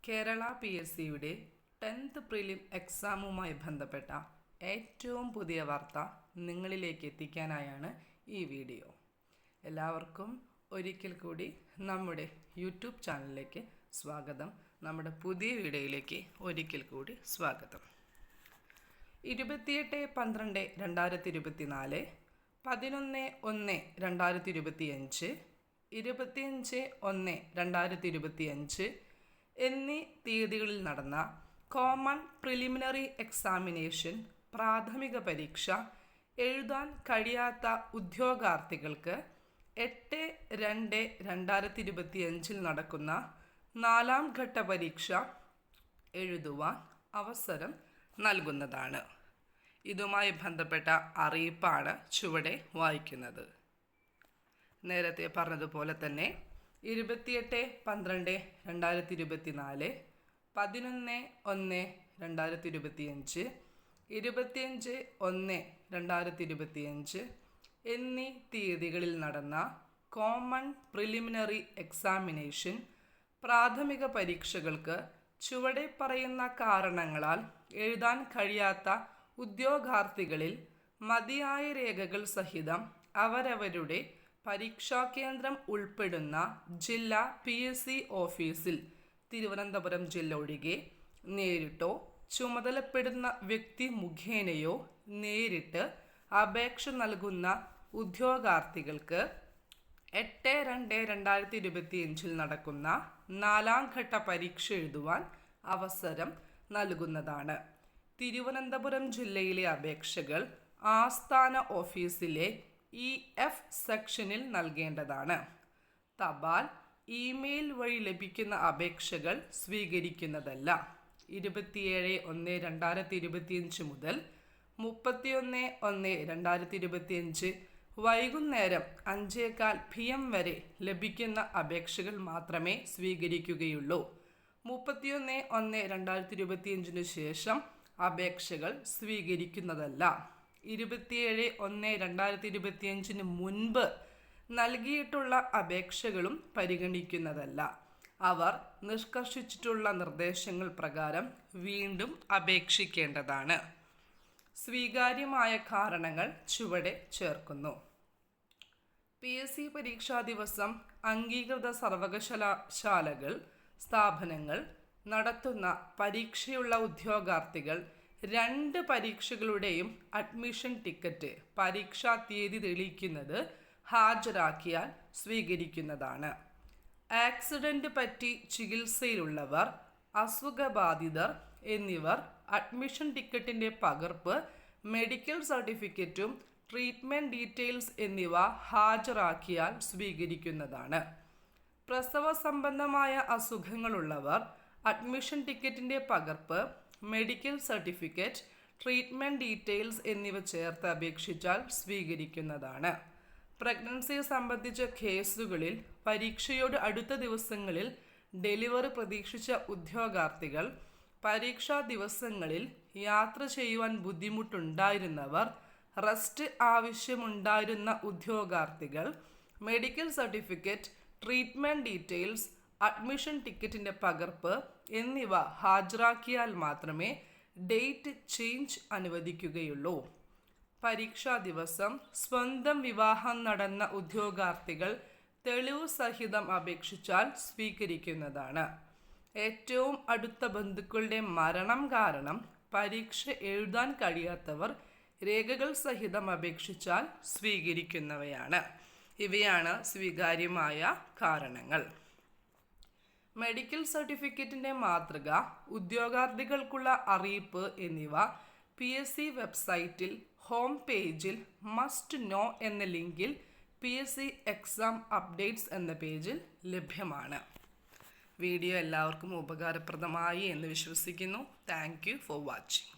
Kerala PSCയുടെ 10th prelim എക്സാമുമായി ബന്ധപ്പെട്ട ഏറ്റവും പുതിയ വാർത്ത നിങ്ങളിലേക്ക് എത്തിക്കാനായാണ് ഈ വീഡിയോ. എല്ലാവർക്കും ഒരിക്കൽ കൂടി നമ്മുടെ യൂട്യൂബ് ചാനലിലേക്ക് സ്വാഗതം. നമ്മുടെ പുതിയ വീഡിയോയിലേക്ക് ഒരിക്കൽ കൂടി സ്വാഗതം. 28/12/2024, 11/1/2025, 25/1/2025 എന്നീ തീയതികളിൽ നടന്ന കോമൺ പ്രിലിമിനറി എക്സാമിനേഷൻ പ്രാഥമിക പരീക്ഷ എഴുതാൻ കഴിയാത്ത ഉദ്യോഗാർത്ഥികൾക്ക് 8/2/2025 നടക്കുന്ന 4ാം ഘട്ട പരീക്ഷ എഴുതുവാൻ അവസരം നൽകുന്നതാണ്. ഇതുമായി ബന്ധപ്പെട്ട അറിയിപ്പാണ് ചുവടെ വായിക്കുന്നത്. നേരത്തെ പറഞ്ഞതുപോലെ തന്നെ 28/12/2024, 11/1/2025, 25/1/2025 എന്നീ തീയതികളിൽ നടന്ന കോമൺ പ്രിലിമിനറി എക്സാമിനേഷൻ പ്രാഥമിക പരീക്ഷകൾക്ക് ചുവടെ പറയുന്ന കാരണങ്ങളാൽ എഴുതാൻ കഴിയാത്ത ഉദ്യോഗാർത്ഥികളിൽ മതിയായ രേഖകൾ സഹിതം അവരവരുടെ പരീക്ഷാകേന്ദ്രം ഉൾപ്പെടുന്ന ജില്ലാ PSC ഓഫീസിൽ, തിരുവനന്തപുരം ജില്ല ഒഴികെ, നേരിട്ടോ ചുമതലപ്പെടുന്ന വ്യക്തി മുഖേനയോ നേരിട്ട് അപേക്ഷ നൽകുന്ന ഉദ്യോഗാർത്ഥികൾക്ക് 8/2/2025 നടക്കുന്ന 4ാം ഘട്ട പരീക്ഷ എഴുതുവാൻ അവസരം നൽകുന്നതാണ്. തിരുവനന്തപുരം ജില്ലയിലെ അപേക്ഷകൾ ആസ്ഥാന ഓഫീസിലെ EF സെക്ഷനിൽ നൽകേണ്ടതാണ്. തപാൽ, ഇമെയിൽ വഴി ലഭിക്കുന്ന അപേക്ഷകൾ സ്വീകരിക്കുന്നതല്ല. 27/1/2025 മുതൽ 31/1/2025 വൈകുന്നേരം 5:15 PM വരെ ലഭിക്കുന്ന അപേക്ഷകൾ മാത്രമേ സ്വീകരിക്കുകയുള്ളൂ. 31/1/2025 ശേഷം അപേക്ഷകൾ സ്വീകരിക്കുന്നതല്ല. 27/1/2025 മുൻപ് നൽകിയിട്ടുള്ള അപേക്ഷകളും പരിഗണിക്കുന്നതല്ല. അവർ നിഷ്കർഷിച്ചിട്ടുള്ള നിർദ്ദേശങ്ങൾ പ്രകാരം വീണ്ടും അപേക്ഷിക്കേണ്ടതാണ്. സ്വീകാര്യമായ കാരണങ്ങൾ ചുവടെ ചേർക്കുന്നു. PSC പരീക്ഷാ ദിവസം അംഗീകൃത സർവകലാശാലകൾ, സ്ഥാപനങ്ങൾ നടത്തുന്ന പരീക്ഷയുള്ള ഉദ്യോഗാർത്ഥികൾ 2 പരീക്ഷകളുടെയും അഡ്മിഷൻ ടിക്കറ്റ് പരീക്ഷാ തീയതി തെളിയിക്കുന്നത് ഹാജരാക്കിയാൽ സ്വീകരിക്കുന്നതാണ്. ആക്സിഡന്റ് പറ്റി ചികിത്സയിലുള്ളവർ, അസുഖബാധിതർ എന്നിവർ അഡ്മിഷൻ ടിക്കറ്റിൻ്റെ പകർപ്പ്, മെഡിക്കൽ സർട്ടിഫിക്കറ്റും ട്രീറ്റ്മെൻറ്റ് ഡീറ്റെയിൽസ് എന്നിവ ഹാജരാക്കിയാൽ സ്വീകരിക്കുന്നതാണ്. പ്രസവ സംബന്ധമായ അസുഖങ്ങളുള്ളവർ അഡ്മിഷൻ ടിക്കറ്റിൻ്റെ പകർപ്പ്, മെഡിക്കൽ സർട്ടിഫിക്കറ്റ്, ട്രീറ്റ്മെൻറ്റ് ഡീറ്റെയിൽസ് എന്നിവ ചേർത്ത് അപേക്ഷിച്ചാൽ സ്വീകരിക്കുന്നതാണ്. പ്രഗ്നൻസി സംബന്ധിച്ച കേസുകളിൽ പരീക്ഷയോട് അടുത്ത ദിവസങ്ങളിൽ ഡെലിവറി പ്രതീക്ഷിച്ച ഉദ്യോഗാർത്ഥികൾ, പരീക്ഷാ ദിവസങ്ങളിൽ യാത്ര ചെയ്യുവാൻ ബുദ്ധിമുട്ടുണ്ടായിരുന്നവർ, റെസ്റ്റ് ആവശ്യമുണ്ടായിരുന്ന ഉദ്യോഗാർത്ഥികൾ, medical certificate, treatment details, admission ടിക്കറ്റിൻ്റെ പകർപ്പ് എന്നിവ ഹാജരാക്കിയാൽ മാത്രമേ ഡേറ്റ് ചേഞ്ച് അനുവദിക്കുകയുള്ളൂ. പരീക്ഷാ ദിവസം സ്വന്തം വിവാഹം നടന്ന ഉദ്യോഗാർത്ഥികൾ തെളിവ് സഹിതം അപേക്ഷിച്ചാൽ സ്വീകരിക്കുന്നതാണ്. ഏറ്റവും അടുത്ത ബന്ധുക്കളുടെ മരണം കാരണം പരീക്ഷ എഴുതാൻ കഴിയാത്തവർ രേഖകൾ സഹിതം അപേക്ഷിച്ചാൽ സ്വീകരിക്കുന്നവയാണ്. ഇവയാണ് സ്വീകാര്യമായ കാരണങ്ങൾ. മെഡിക്കൽ സർട്ടിഫിക്കറ്റിൻ്റെ മാതൃക, ഉദ്യോഗാർത്ഥികൾക്കുള്ള അറിയിപ്പ് എന്നിവ PSC വെബ്സൈറ്റിൽ ഹോം പേജിൽ മസ്റ്റ് നോ എന്ന ലിങ്കിൽ PSC എക്സാം അപ്ഡേറ്റ്സ് എന്ന പേജിൽ ലഭ്യമാണ്. വീഡിയോ എല്ലാവർക്കും ഉപകാരപ്രദമായി എന്ന് വിശ്വസിക്കുന്നു. Thank you for watching.